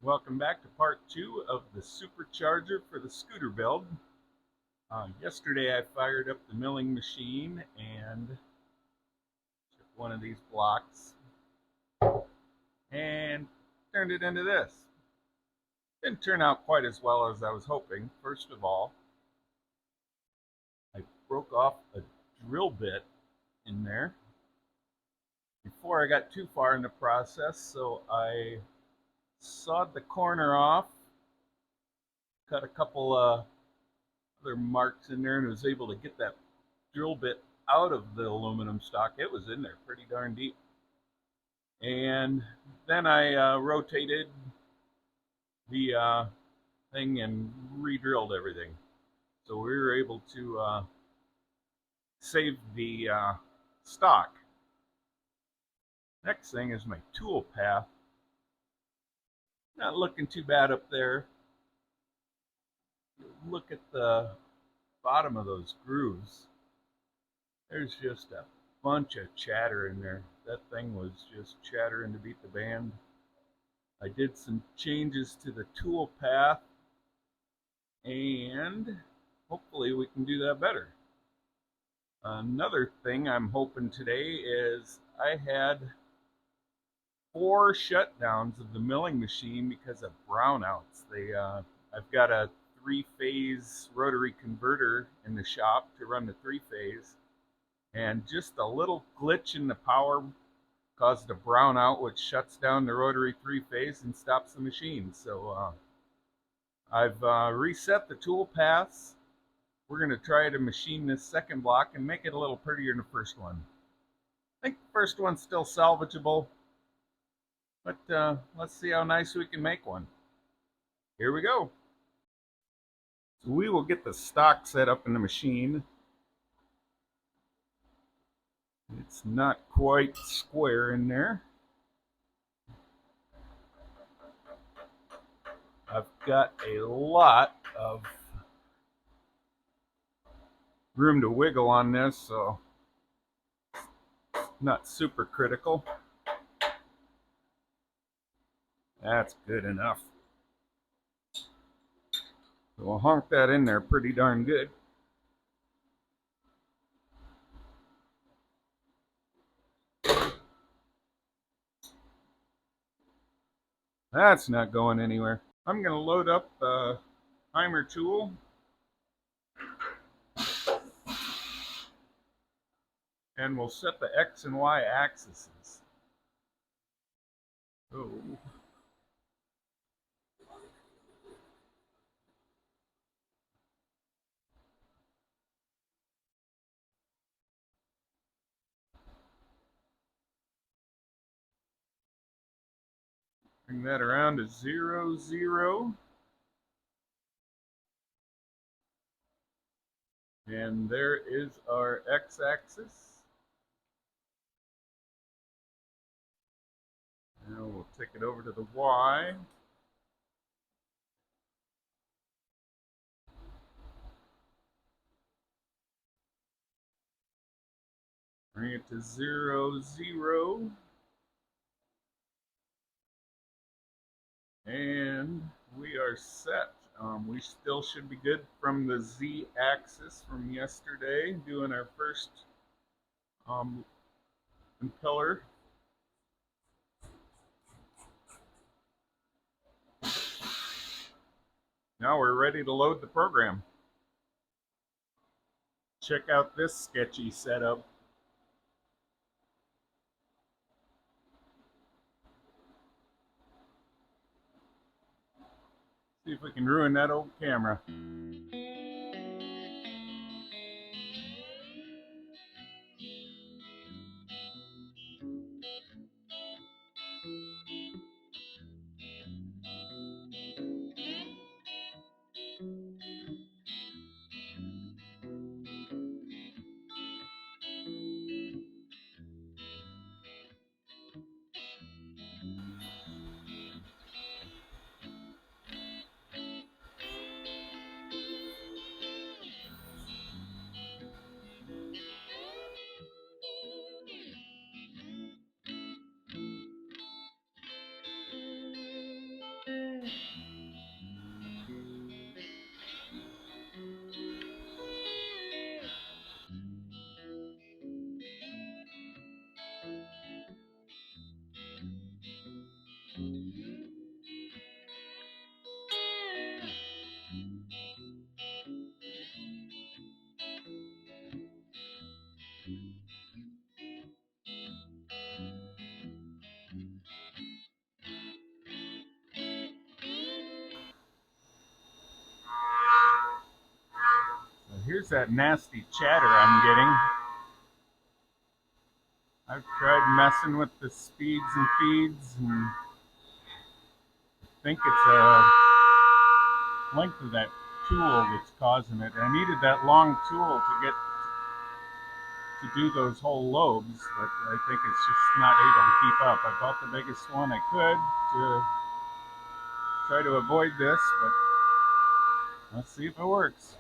Welcome back to part 2 of the supercharger for the scooter build. Yesterday I fired up the milling machine and took one of these blocks and turned it into this. Didn't turn out quite as well as I was hoping. First of all, I broke off a drill bit in there before I got too far in the process, so I sawed the corner off, cut a couple other marks in there, and was able to get that drill bit out of the aluminum stock. It was in there pretty darn deep. And then I rotated the thing and re-drilled everything. So we were able to save the stock. Next thing is my tool path. Not looking too bad up there. Look at the bottom of those grooves. There's just a bunch of chatter in there. That thing was just chattering to beat the band. I did some changes to the tool path, and hopefully we can do that better. Another thing I'm hoping today is I had 4 shutdowns of the milling machine because of brownouts. I've got a 3-phase rotary converter in the shop to run the 3-phase, and just a little glitch in the power caused a brownout, which shuts down the rotary 3-phase and stops the machine. So I've reset the tool paths. We're going to try to machine this second block and make it a little prettier than the first one. I think the first one's still salvageable, but let's see how nice we can make one. Here we go. So we will get the stock set up in the machine. It's not quite square in there. I've got a lot of room to wiggle on this, so not super critical. That's good enough. So we'll honk that in there pretty darn good. That's not going anywhere. I'm going to load up the timer tool. And we'll set the X and Y axes. Oh. Bring that around to 0, 0. And there is our X-axis. Now we'll take it over to the Y. Bring it to 0, 0. And we are set. We still should be good from the Z-axis from yesterday, doing our first impeller. Now we're ready to load the program. Check out this sketchy setup. See if we can ruin that old camera. Here's that nasty chatter I'm getting. I've tried messing with the speeds and feeds, and I think it's a length of that tool that's causing it. I needed that long tool to do those whole lobes, but I think it's just not able to keep up. I bought the biggest one I could to try to avoid this, but let's see if it works.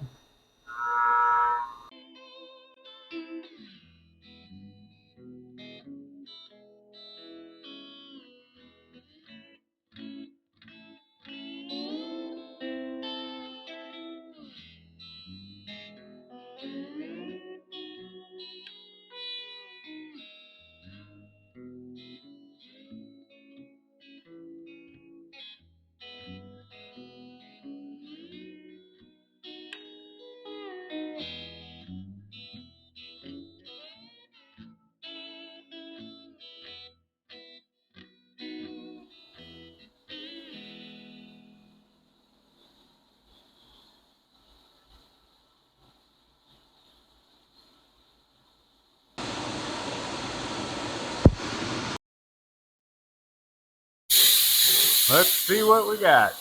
Let's see what we got.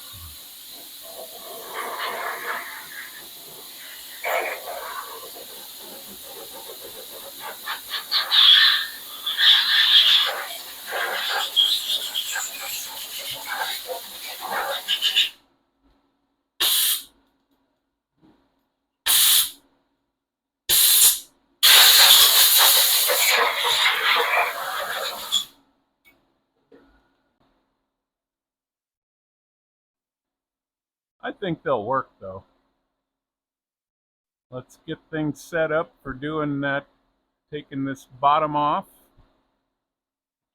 I think they'll work though. Let's get things set up for doing that, taking this bottom off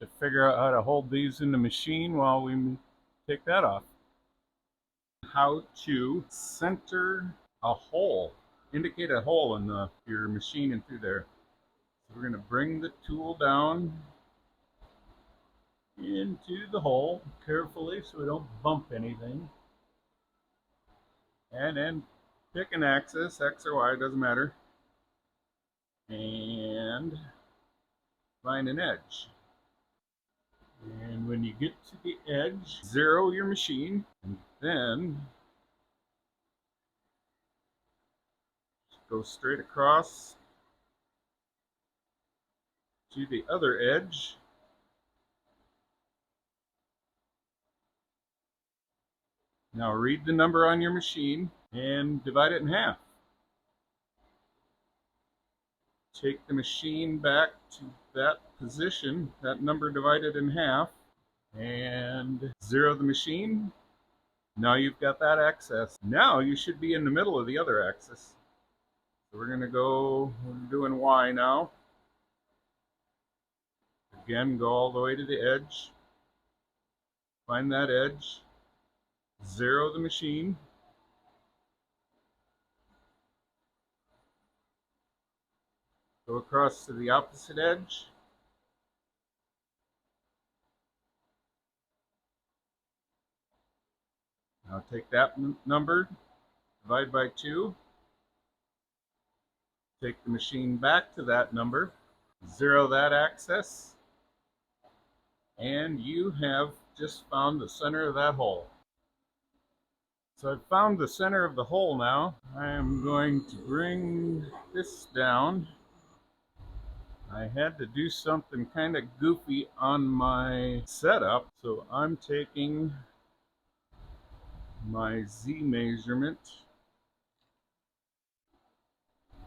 to figure out how to hold these in the machine while we take that off. How to center a hole, indicate a hole in your machine and through there. So we're going to bring the tool down into the hole carefully so we don't bump anything. And then pick an axis, X or Y, doesn't matter. And find an edge. And when you get to the edge, zero your machine, and then go straight across to the other edge. Now read the number on your machine and divide it in half. Take the machine back to that position, that number divided in half, and zero the machine. Now you've got that axis. Now you should be in the middle of the other axis. So we're doing Y now. Again, go all the way to the edge. Find that edge. Zero the machine. Go across to the opposite edge. Now take that number, divide by 2. Take the machine back to that number. Zero that axis. And you have just found the center of that hole. So I've found the center of the hole now. I am going to bring this down. I had to do something kind of goofy on my setup, so I'm taking my Z measurement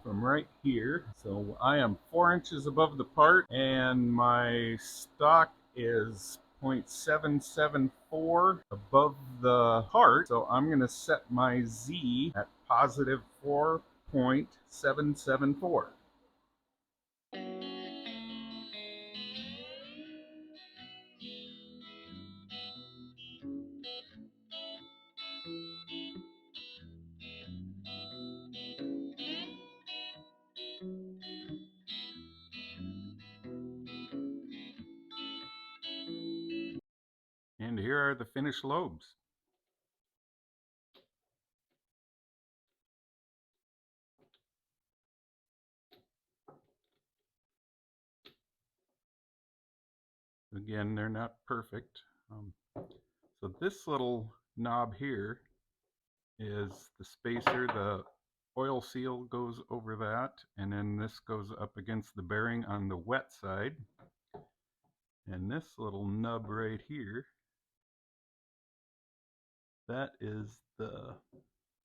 from right here. So I am 4 inches above the part, and my stock is 0.774 above the part. So I'm going to set my Z at positive 4.774. And here are the finished lobes. Again, they're not perfect. So this little knob here is the spacer. The oil seal goes over that, and then this goes up against the bearing on the wet side. And this little nub right here, that is the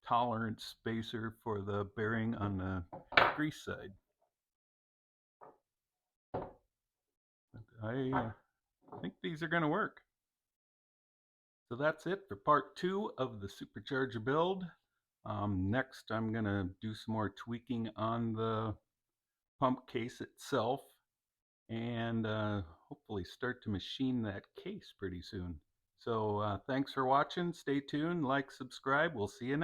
tolerance spacer for the bearing on the grease side. I think these are going to work. So that's it for part 2 of the Supercharger build. Next I'm going to do some more tweaking on the pump case itself, and hopefully start to machine that case pretty soon. So thanks for watching. Stay tuned, like, subscribe. We'll see you next time.